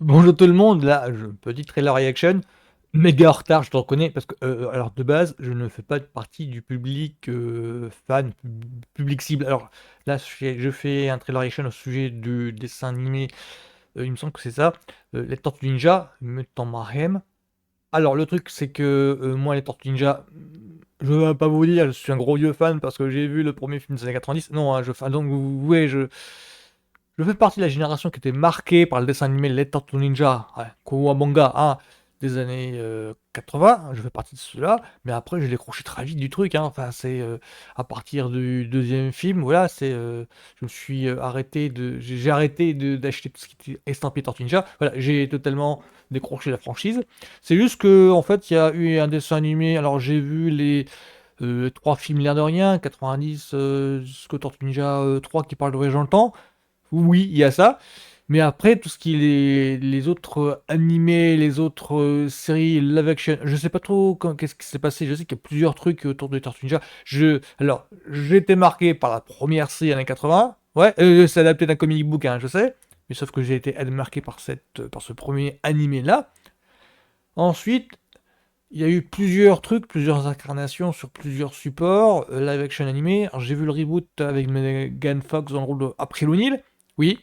Bonjour tout le monde, là, petit trailer reaction, méga en retard, je te reconnais, parce que, alors de base, je ne fais pas partie du public, fan, public cible. Alors là, je fais un trailer reaction au sujet du dessin animé, il me semble que c'est ça, Les Tortues Ninja, Mutant Mayhem. Alors le truc, c'est que, moi, les Tortues Ninja, je vais pas vous dire, je suis un gros vieux fan parce que j'ai vu le premier film des années 90. Non, hein, donc ouais, je fais partie de la génération qui était marquée par le dessin animé Les Tortues Ninja, ouais, Kawabanga, hein, des années 80. Je fais partie de ceux-là, mais après j'ai décroché très vite du truc, hein. Enfin, c'est à partir du deuxième film, voilà, je me suis j'ai arrêté d'acheter tout ce qui était estampillé Tortues Ninja. Voilà, j'ai totalement décroché la franchise. C'est juste que en fait, il y a eu un dessin animé. Alors j'ai vu les trois films l'air de rien, 90, jusqu'au Tortues Ninja 3 qui parle de voyage dans le temps. Oui, il y a ça. Mais après, tout ce qui est les autres animés, les autres séries live action, je sais pas trop qu'est-ce qui s'est passé. Je sais qu'il y a plusieurs trucs autour de Tortue Ninja. Alors, j'ai été marqué par la première série années 80. Ouais, c'est adapté d'un comic book, hein, je sais. Mais sauf que j'ai été marqué par ce premier animé-là. Ensuite, il y a eu plusieurs trucs, plusieurs incarnations sur plusieurs supports, live action animé. Alors, j'ai vu le reboot avec Megan Fox dans le rôle de April O'Neil. Oui,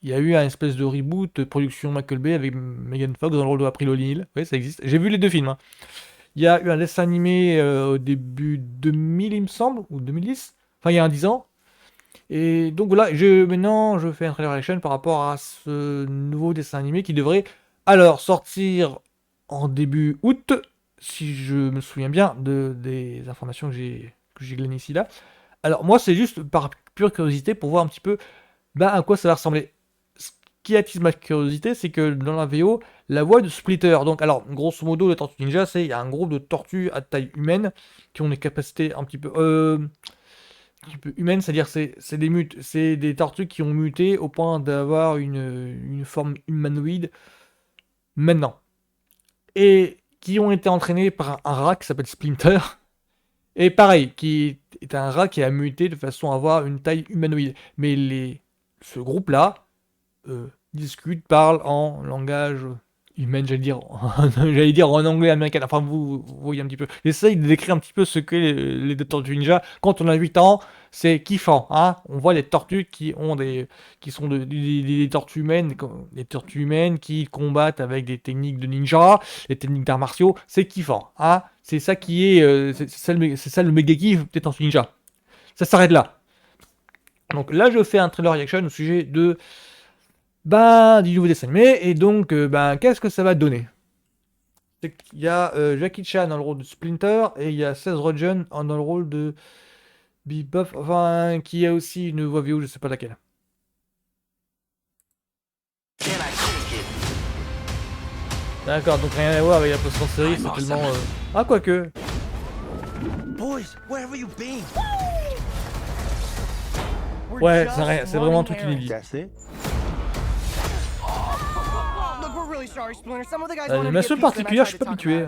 il y a eu un espèce de reboot production Michael Bay avec Megan Fox dans le rôle de April O'Neil. Oui, ça existe. J'ai vu les deux films, hein. Il y a eu un dessin animé au début 2000, il me semble, ou 2010. Enfin, il y a un 10 ans. Et donc voilà, maintenant, je fais un trailer action par rapport à ce nouveau dessin animé qui devrait alors sortir en début août, si je me souviens bien des informations que j'ai glanées ici là. Alors moi, c'est juste par pure curiosité pour voir un petit peu à quoi ça va ressembler. Ce qui attise ma curiosité, c'est que dans la VO, la voix de Splitter. Donc, alors, grosso modo, les Tortues Ninja, il y a un groupe de tortues à taille humaine qui ont des capacités un petit peu humaines, c'est-à-dire c'est des c'est des tortues qui ont muté au point d'avoir une forme humanoïde maintenant. Et qui ont été entraînées par un rat qui s'appelle Splinter. Et pareil, qui est un rat qui a muté de façon à avoir une taille humanoïde. Mais ce groupe-là discute, parle en langage humain, j'allais dire en anglais américain. Enfin, vous voyez un petit peu. J'essaye de décrire un petit peu ce que les Tortues Ninja. Quand on a 8 ans, c'est kiffant, hein. On voit les tortues qui sont des tortues humaines, des tortues humaines qui combattent avec des techniques de ninja, des techniques d'arts martiaux. C'est kiffant, hein. C'est ça qui est, c'est ça le méga kiff des Tortues Ninja. Ça s'arrête là. Donc là, je fais un trailer reaction au sujet du nouveau dessin animé, et donc, qu'est-ce que ça va donner? C'est qu'il y a Jackie Chan dans le rôle de Splinter, et il y a Seth Rogen dans le rôle de Bebop, enfin, qui a aussi une voix VO, je sais pas laquelle. D'accord, donc rien à voir avec la précédente série, c'est tellement... Ah, quoique. Ouais, c'est vraiment un truc inédit. L'animation particulière, je suis pas habitué.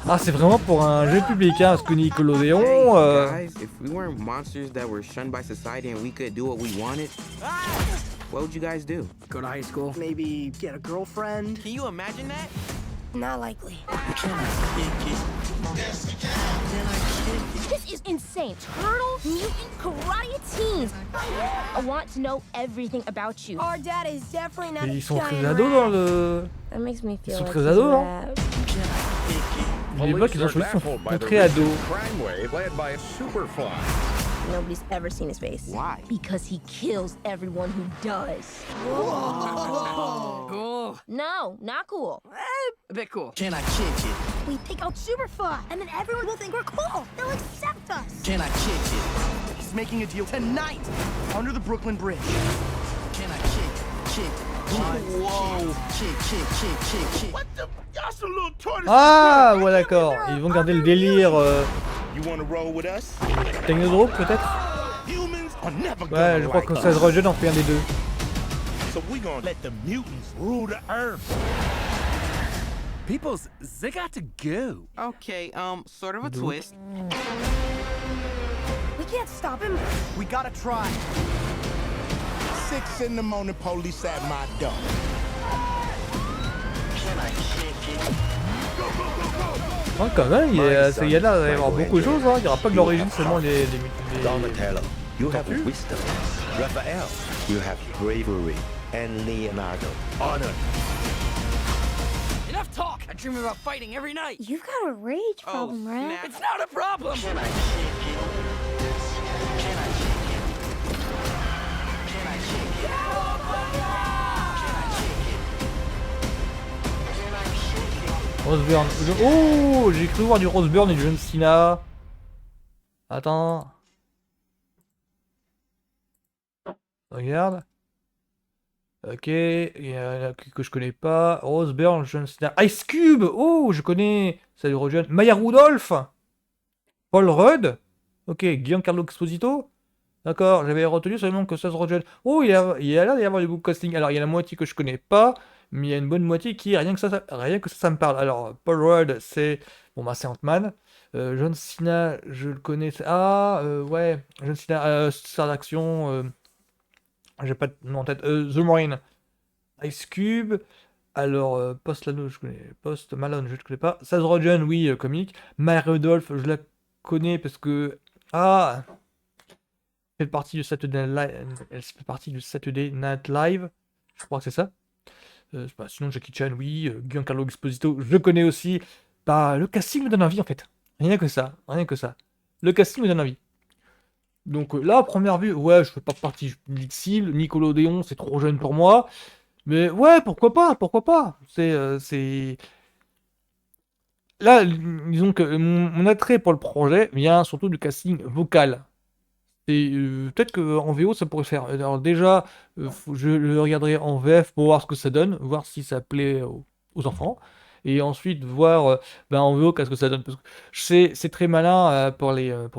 Ah, c'est vraiment pour un jeune public, hein, parce que Nickelodeon... If we weren't monsters that were shunned by society and we could do what we wanted, what would you guys do? Go to high school. Maybe get a girlfriend. Can you imagine that? Not likely. This is insane. Turtle, mutant, karate teens. I want to know everything about you. Our dad is definitely not Ils a sont très giant ados dans rat. le... That makes me Ils feel sont like très he's ados, a hein. rat. Les blocs, ils ont choisi sont très ados. Crime wave led by Superfly. Nobody's ever seen his face. Why? Because he kills everyone who does. Cool. No, not cool. A bit cool. Can I kick it? We take out Superfly, and then everyone will think we're cool. They'll accept us. Can I kick it? He's making a deal tonight under the Brooklyn Bridge. Can I kick? Whoa! Kick. What the? Y'all some little tortoises. Ah, ouais, d'accord. Ils vont garder le délire You wanna roll with us? Technodrome, peut-être. Humans are never Ouais, gonna je crois like que us. Seth Rogen en fait un des deux. So we gonna let the mutants rule the earth. Peoples, they got to go. Okay, sort of a Dude. twist. We can't stop him. We gotta try. 6 in the morning, police at my door. Ouais, quand même, il y a l'air d'y avoir beaucoup de choses, hein. Il n'y aura pas que l'origine, seulement les Donatello, you have wisdom. Raphael, you have bravery. And Leonardo, honor. Enough talk! I dream about fighting every night. You've got a rage problem, right? snap. It's not a problem! Roseburn. Oh, j'ai cru voir du Roseburn et du John Cena. Attends. Regarde. Ok, il y en a que je connais pas. Roseburn, John Cena. Ice Cube. Oh, je connais. Salut Rogen. Maya Rudolph. Paul Rudd. Ok, Giancarlo Esposito. D'accord, j'avais retenu seulement que Seth Rogen. Oh, il y a l'air d'y avoir du beau casting. Alors, il y a la moitié que je connais pas, mais il y a une bonne moitié qui, rien que ça me parle. Alors, Paul Rudd, c'est... Bon, bah, c'est Ant-Man. John Cena, je le connais. Ouais, John Cena, star d'action. J'ai pas de nom en tête. The Marine. Ice Cube. Alors, Post Malone, je connais. Post Malone, je ne connais pas. Seth Rogen, oui, comique. Maya Rudolph, je la connais parce que... Ah, elle fait partie du Saturday Night Live. Elle fait partie du Saturday Night Live. Je crois que c'est ça. Sinon, Jackie Chan, oui. Giancarlo Esposito, je connais aussi. Bah, le casting me donne envie, en fait. Rien que ça. Rien que ça. Le casting me donne envie. Donc là, à première vue, ouais, je fais pas partie du public cible. Nickelodeon, c'est trop jeune pour moi. Mais ouais, pourquoi pas, pourquoi pas. C'est... Là, disons que mon attrait pour le projet vient surtout du casting vocal. Et peut-être qu'en VO, ça pourrait faire. Alors déjà, je le regarderai en VF pour voir ce que ça donne, voir si ça plaît aux enfants. Et ensuite, voir en VO qu'est-ce que ça donne. Parce que c'est très malin pour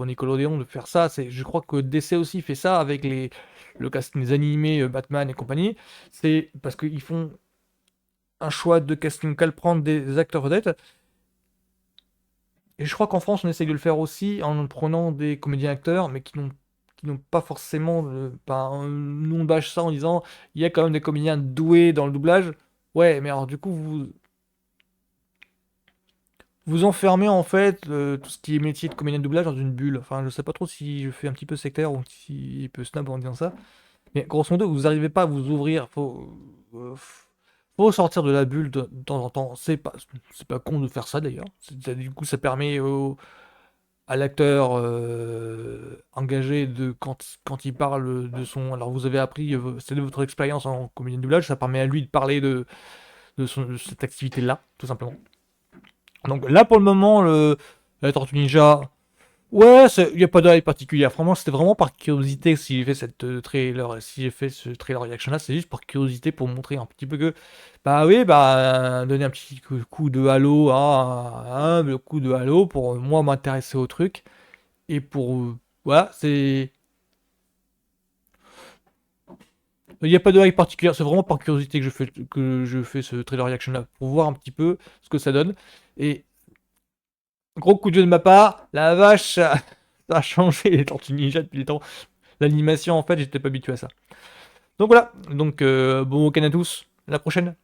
Nickelodeon de faire ça. Je crois que DC aussi fait ça avec le casting des animés Batman et compagnie. C'est parce qu'ils font un choix de casting vocal, prendre des acteurs vedettes. Et je crois qu'en France, on essaye de le faire aussi en prenant des comédiens-acteurs, mais qui n'ont pas forcément... nous on bâche ça en disant, il y a quand même des comédiens doués dans le doublage. Ouais, mais alors du coup, vous enfermez en fait tout ce qui est métier de comédien de doublage dans une bulle. Enfin, je sais pas trop si je fais un petit peu sectaire ou si un peu snob en disant ça. Mais grosso modo, vous n'arrivez pas à vous ouvrir. Faut sortir de la bulle de temps en temps. C'est pas con de faire ça d'ailleurs. Du coup, ça permet à l'acteur engagé quand il parle de son... Alors vous avez appris, c'est de votre expérience en comédien de doublage, ça permet à lui de parler de cette activité-là, tout simplement. Donc là pour le moment, la Tortue Ninja, ouais, il n'y a pas d'œil particulier. Vraiment, c'était vraiment par curiosité si j'ai fait ce trailer reaction là, c'est juste par curiosité pour montrer un petit peu que, donner un petit coup de halo, le coup de halo pour moi m'intéresser au truc. Et pour, voilà, c'est... Il n'y a pas de hype particulière, c'est vraiment par curiosité que je fais ce trailer reaction là, pour voir un petit peu ce que ça donne. Et gros coup de jeu de ma part, la vache, ça a changé les Tortues Ninja depuis le temps. L'animation, en fait, j'étais pas habitué à ça. Donc voilà, bon week-end à tous, à la prochaine.